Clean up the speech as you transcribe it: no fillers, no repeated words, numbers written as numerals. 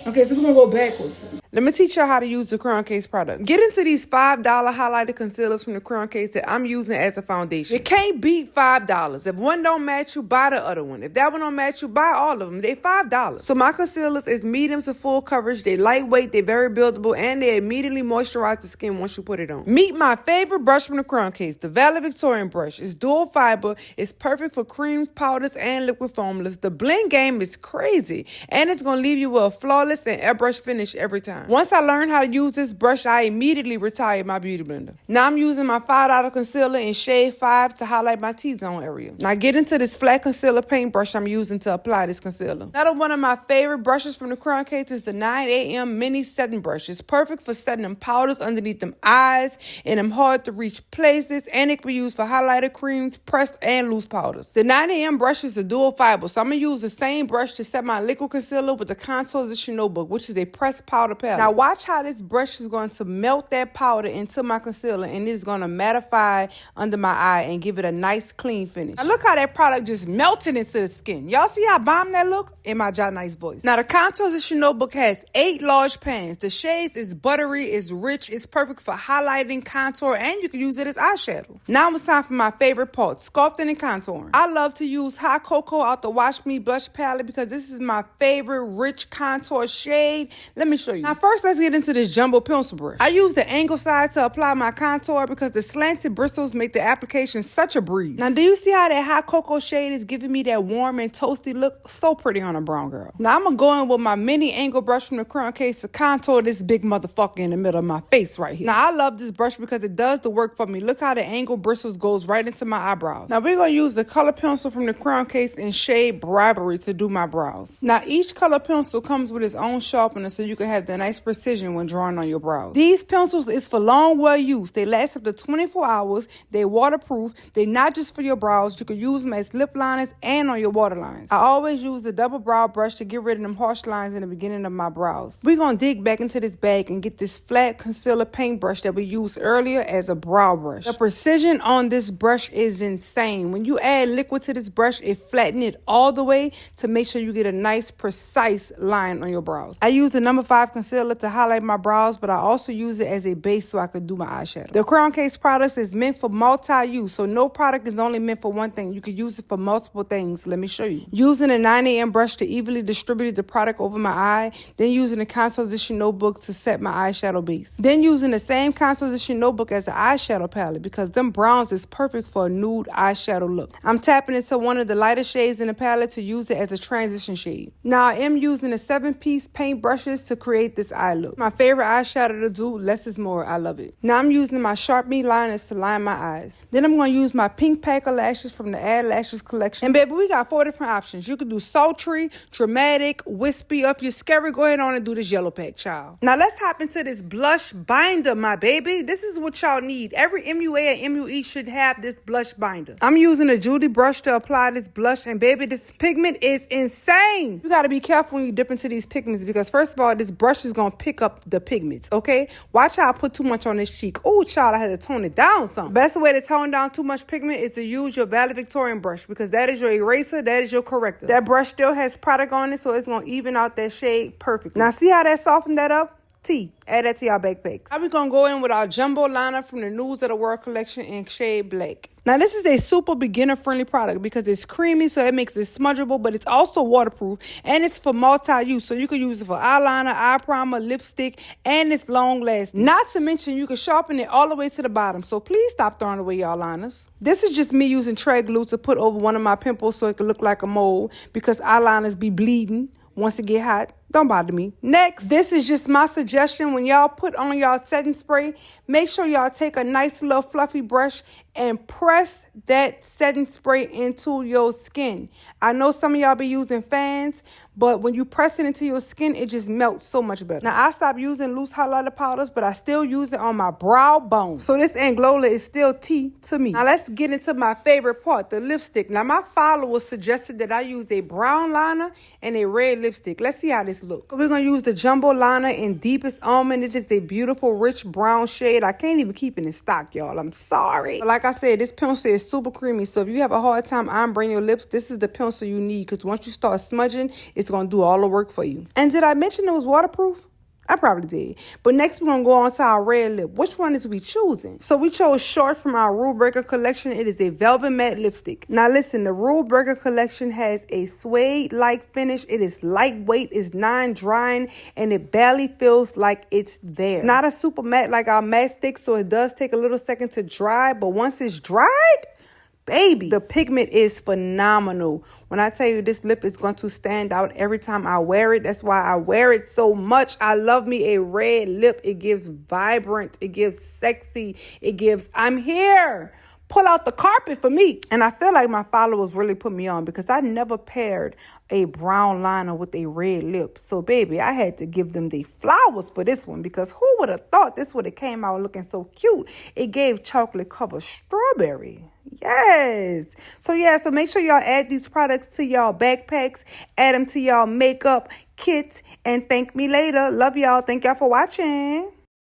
Okay, so we're gonna go backwards. Let me teach y'all how to use the Crayon Case product. Get into these $5 highlighter concealers from the Crayon Case that I'm using as a foundation. You can't beat $5. If one don't match you, buy the other one. If that one don't match you, buy all of them. They $5. So my concealers is medium to full coverage. They lightweight, they very buildable, and they immediately moisturize the skin once you put it on. Meet my favorite brush from the Crayon Case, the valedictorian brush. It's dual fiber. It's perfect for creams, powders, and liquid formulas. The blend game is crazy, and it's gonna leave you with a flawless and airbrush finish every time. Once I learned how to use this brush, I immediately retired my beauty blender. Now I'm using my $5 concealer in shade 5 to highlight my T-zone area. Now get into this flat concealer paintbrush I'm using to apply this concealer. Another one of my favorite brushes from the Crayon Case is the 9 AM mini setting brush. It's perfect for setting them powders underneath them eyes and them hard to reach places, and it can be used for highlighter creams, pressed and loose powders. The 9 AM brush is a dual fiber, so I'm gonna use the same brush to set my liquid concealer with the Contour Notebook, which is a pressed powder palette. Now watch how this brush is going to melt that powder into my concealer, and it's going to mattify under my eye and give it a nice clean finish. Now look how that product just melted into the skin. Y'all see how bomb that look? In my Jot Nice voice. Now the Contour Notebook has 8 large pans. The shades is buttery, it's rich, it's perfect for highlighting, contour, and you can use it as eyeshadow. Now it's time for my favorite part, sculpting and contouring. I love to use Hot Cocoa out the Wash Me blush palette because this is my favorite rich contour shade. Let me show you. Now first, let's get into this jumbo pencil brush. I use the angle side to apply my contour because the slanted bristles make the application such a breeze. Now do you see how that Hot Cocoa shade is giving me that warm and toasty look? So pretty on a brown girl. Now I'm gonna go in with my mini angle brush from the Crayon Case to contour this big motherfucker in the middle of my face right here. Now I love this brush because it does the work for me. Look how the angle bristles goes right into my eyebrows. Now we're gonna use the color pencil from the Crayon Case in shade Bribery to do my brows. Now each color pencil comes with its own sharpener so you can have the nice precision when drawing on your brows. These pencils is for long wear use. They last up to 24 hours. They're waterproof. They're not just for your brows. You can use them as lip liners and on your waterlines. I always use the double brow brush to get rid of them harsh lines in the beginning of my brows. We're going to dig back into this bag and get this flat concealer paintbrush that we used earlier as a brow brush. The precision on this brush is insane. When you add liquid to this brush, it flattens it all the way to make sure you get a nice precise line on your brows. I use the number 5 concealer to highlight my brows, but I also use it as a base so I could do my eyeshadow. The Crayon Case products is meant for multi-use, so no product is only meant for one thing. You can use it for multiple things. Let me show you. Using a 9 AM brush to evenly distribute the product over my eye, then using a Contour Notebook to set my eyeshadow base. Then using the same Contour Notebook as an eyeshadow palette because them browns is perfect for a nude eyeshadow look. I'm tapping into one of the lighter shades in the palette to use it as a transition shade. Now I am using a 7-piece paint brushes to create this eye look. My favorite eyeshadow to do, less is more. I love it. Now I'm using my Sharpie liners to line my eyes. Then I'm going to use my pink pack of lashes from the Add Lashes collection. And baby, we got 4 different options. You can do sultry, dramatic, wispy. Or if you're scary, go ahead on and do this yellow pack, child. Now let's hop into this blush binder, my baby. This is what y'all need. Every MUA and MUE should have this blush binder. I'm using a Judy brush to apply this blush, and baby, this pigment is insane. You got to be careful when you dip into these pigments because first of all, this brush is going to pick up the pigments, okay? Watch how I put too much on this cheek. Oh, child, I had to tone it down some. Best way to tone down too much pigment is to use your valedictorian brush because that is your eraser, that is your corrector. That brush still has product on it, so it's going to even out that shade perfectly. Now, see how that softened that up? Add that to y'all backpacks. Now we're going to go in with our jumbo liner from the News of the World collection in shade Black. Now this is a super beginner friendly product because it's creamy, so it makes it smudgeable, but it's also waterproof and it's for multi-use. So you can use it for eyeliner, eye primer, lipstick, and it's long lasting. Not to mention you can sharpen it all the way to the bottom. So please stop throwing away y'all liners. This is just me using Tray glue to put over one of my pimples so it can look like a mole because eyeliners be bleeding once it get hot. Don't bother me. Next, this is just my suggestion. When y'all put on y'all setting spray, make sure y'all take a nice little fluffy brush and press that setting spray into your skin. I know some of y'all be using fans, but when you press it into your skin, it just melts so much better. Now, I stopped using loose highlighter powders, but I still use it on my brow bone. So this Anglola is still tea to me. Now, let's get into my favorite part, the lipstick. Now, my followers suggested that I use a brown liner and a red lipstick. Let's see how this this look. So we're going to use the Jumbo Liner in Deepest Almond. It is a beautiful, rich brown shade. I can't even keep it in stock, y'all. I'm sorry. But like I said, this pencil is super creamy. So if you have a hard time ombreing your lips, this is the pencil you need. Because once you start smudging, it's going to do all the work for you. And did I mention it was waterproof? I probably did. But next, we're going to go on to our red lip. Which one is we choosing? So we chose Short from our Rule Breaker collection. It is a velvet matte lipstick. Now listen, the Rule Breaker collection has a suede-like finish. It is lightweight, it's non-drying, and it barely feels like it's there. It's not a super matte like our matte stick, so it does take a little second to dry. But once it's dried, baby, the pigment is phenomenal. When I tell you this lip is going to stand out every time I wear it, that's why I wear it so much. I love me a red lip. It gives vibrant, it gives sexy, it gives I'm here. Pull out the carpet for me. And I feel like my followers really put me on because I never paired a brown liner with a red lip. So, baby, I had to give them the flowers for this one because who would have thought this would have came out looking so cute? It gave chocolate covered strawberry. Yes. So make sure y'all add these products to y'all backpacks, add them to y'all makeup kits, and thank me later. Love y'all. Thank y'all for watching.